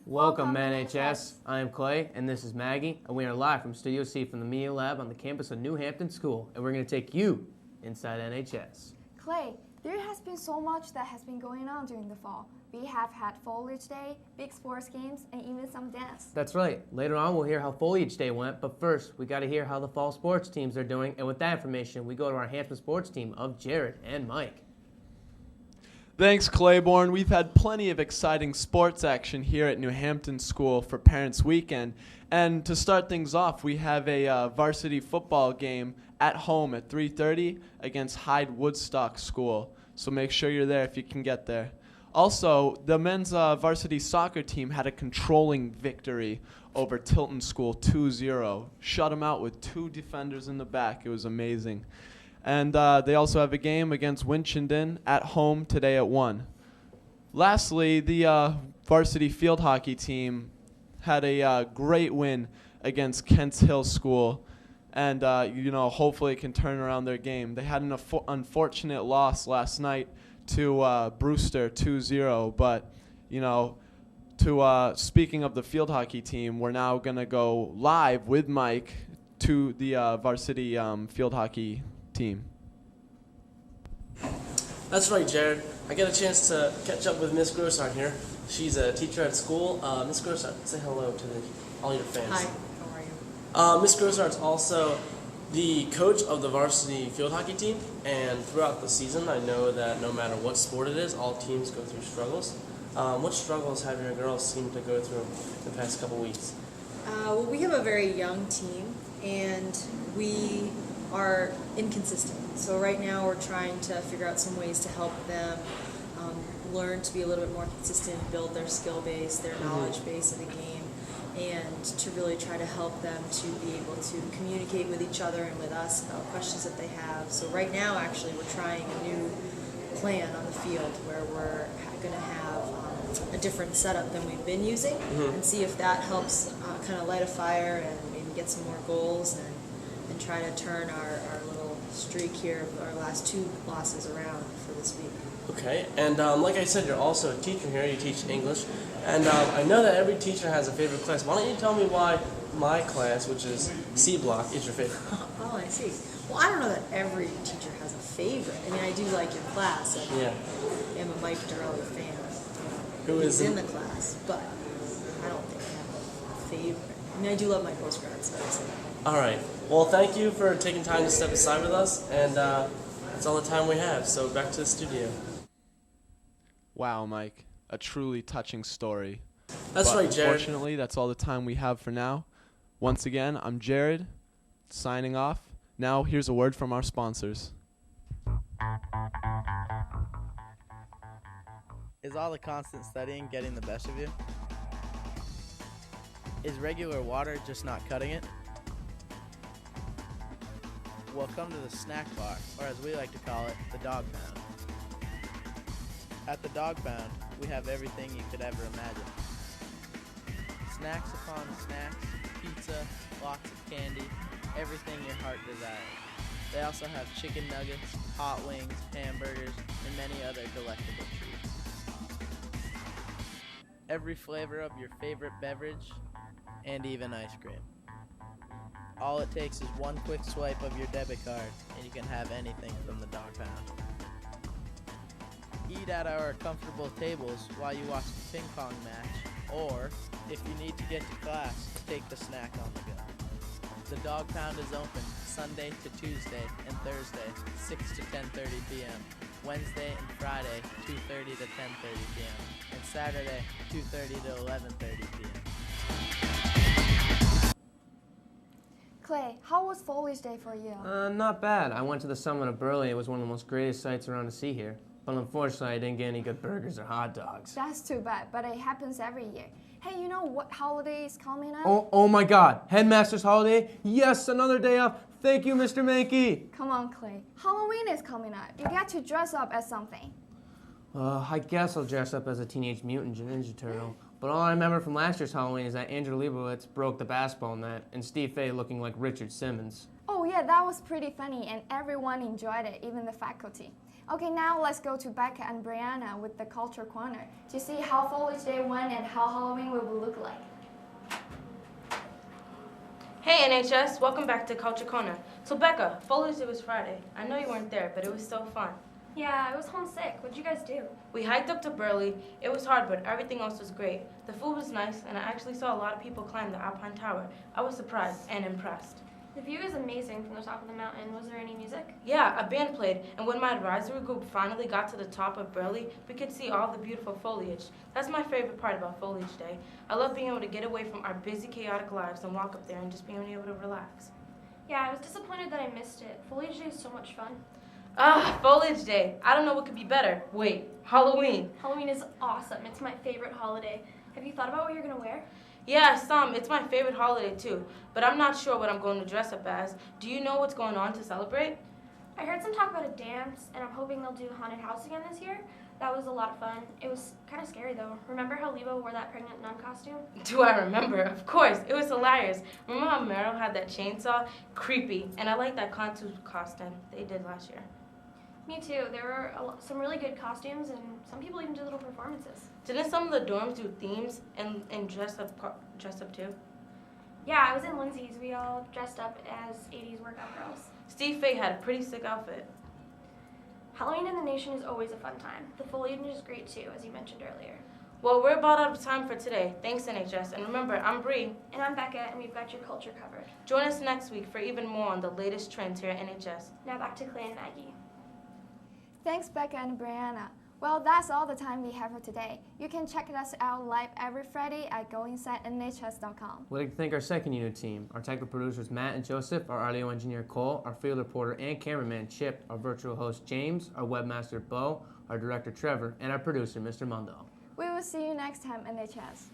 Welcome, NHS. I am Clay, and this is Maggie, and we are live from Studio C from the Media Lab on the campus of Hampton School, and we're going to take you inside NHS. Clay, there has been so much that has been going on during the fall. We have had Foliage Day, big sports games, and even some dance. That's right. Later on, we'll hear how Foliage Day went, but first, we got to hear how the fall sports teams are doing, and with that information, we go to our Hampton sports team of Jared and Mike. Thanks, Claiborne. We've had plenty of exciting sports action here at Hampton School for Parents Weekend. And to start things off, we have a varsity football game at home at 3:30 against Hyde Woodstock School. So make sure you're there if you can get there. Also, the men's varsity soccer team had a controlling victory over Tilton School 2-0. Shut them out with 2 defenders in the back. It was amazing. And they also have a game against Winchendon at home today at 1. Lastly, the varsity field hockey team had a great win against Kents Hill School. And, hopefully it can turn around their game. They had an unfortunate loss last night to Brewster 2-0. But, speaking of the field hockey team, we're now going to go live with Mike to the varsity field hockey team. That's right, Jared. I get a chance to catch up with Miss Grossart here. She's a teacher at school. Miss Grossart, say hello to all your fans. Hi, how are you? Miss Grossart's also the coach of the varsity field hockey team, and throughout the season, I know that no matter what sport it is, all teams go through struggles. What struggles have your girls seemed to go through the past couple weeks? Well, we have a very young team, and we are inconsistent. So right now we're trying to figure out some ways to help them learn to be a little bit more consistent, build their skill base, their knowledge base of the game, and to really try to help them to be able to communicate with each other and with us about questions that they have. So right now, actually, we're trying a new plan on the field where we're going to have a different setup than we've been using, and see if that helps kind of light a fire and maybe get some more goals and try to turn our little streak here of our last 2 losses around for this week. Okay, and like I said, you're also a teacher here. You teach English, and I know that every teacher has a favorite class. Why don't you tell me why my class, which is C Block, is your favorite? Oh, I see. Well, I don't know that every teacher has a favorite. I mean, I do like your class. I am a Mike Durrelli fan. Who is in the class, but I don't think I have a favorite. I mean, I do love my postgrad studies. All right. Well, thank you for taking time to step aside with us, and that's all the time we have. So back to the studio. Wow, Mike. A truly touching story. That's right, Jared. Unfortunately, that's all the time we have for now. Once again, I'm Jared, signing off. Now, here's a word from our sponsors. Is all the constant studying getting the best of you? Is regular water just not cutting it? Well, come to the snack bar, or as we like to call it, the dog pound. At the dog pound, we have everything you could ever imagine. Snacks upon snacks, pizza, lots of candy, everything your heart desires. They also have chicken nuggets, hot wings, hamburgers, and many other delectable treats. Every flavor of your favorite beverage, and even ice cream. All it takes is one quick swipe of your debit card, and you can have anything from the dog pound. Eat at our comfortable tables while you watch the ping pong match, or, if you need to get to class, take the snack on the go. The dog pound is open Sunday to Tuesday and Thursday, 6 to 10:30 p.m., Wednesday and Friday, 2:30 to 10:30 p.m., and Saturday, 2:30 to 11:30 p.m. Clay, how was Foliage Day for you? Not bad. I went to the summit of Burley. It was one of the most greatest sights around to see here. But unfortunately, I didn't get any good burgers or hot dogs. That's too bad, but it happens every year. Hey, you know what holiday is coming up? Oh my God. Headmaster's holiday? Yes, another day off. Thank you, Mr. Mankey. Come on, Clay. Halloween is coming up. You got to dress up as something. I guess I'll dress up as a Teenage Mutant Ninja Turtle. But all I remember from last year's Halloween is that Andrew Leibowitz broke the basketball net and Steve Fay looking like Richard Simmons. Oh yeah, that was pretty funny and everyone enjoyed it, even the faculty. Okay, now let's go to Becca and Brianna with the Culture Corner to see how Foliage Day went and how Halloween will look like. Hey NHS, welcome back to Culture Corner. So Becca, Foliage Day was Friday. I know you weren't there, but it was still fun. Yeah, I was homesick. What'd you guys do? We hiked up to Burley. It was hard, but everything else was great. The food was nice, and I actually saw a lot of people climb the Alpine Tower. I was surprised and impressed. The view is amazing from the top of the mountain. Was there any music? Yeah, a band played, and when my advisory group finally got to the top of Burley, we could see all the beautiful foliage. That's my favorite part about Foliage Day. I love being able to get away from our busy, chaotic lives and walk up there and just being able to relax. Yeah, I was disappointed that I missed it. Foliage Day is so much fun. Ah, Foliage Day. I don't know what could be better. Wait, Halloween. Halloween is awesome. It's my favorite holiday. Have you thought about what you're going to wear? Yeah, some. It's my favorite holiday too, but I'm not sure what I'm going to dress up as. Do you know what's going on to celebrate? I heard some talk about a dance, and I'm hoping they'll do haunted house again this year. That was a lot of fun. It was kind of scary though. Remember how Lebo wore that pregnant nun costume? Do I remember? Of course. It was hilarious. Remember how Meryl had that chainsaw? Creepy. And I like that Kantu costume they did last year. Me too. There were some really good costumes, and some people even did little performances. Didn't some of the dorms do themes and dress up too? Yeah, I was in Lindsay's. We all dressed up as 80s workout girls. Steve Fay had a pretty sick outfit. Halloween in the Nation is always a fun time. The foliage is great too, as you mentioned earlier. Well, we're about out of time for today. Thanks, NHS. And remember, I'm Bree. And I'm Becca, and we've got your culture covered. Join us next week for even more on the latest trends here at NHS. Now back to Clay and Maggie. Thanks, Becca and Brianna. Well, that's all the time we have for today. You can check us out live every Friday at goinsidehs.com. We'd like to thank our second unit team, our technical producers Matt and Joseph, our audio engineer Cole, our field reporter and cameraman Chip, our virtual host James, our webmaster Bo, our director Trevor, and our producer Mr. Mundo. We will see you next time, NHS.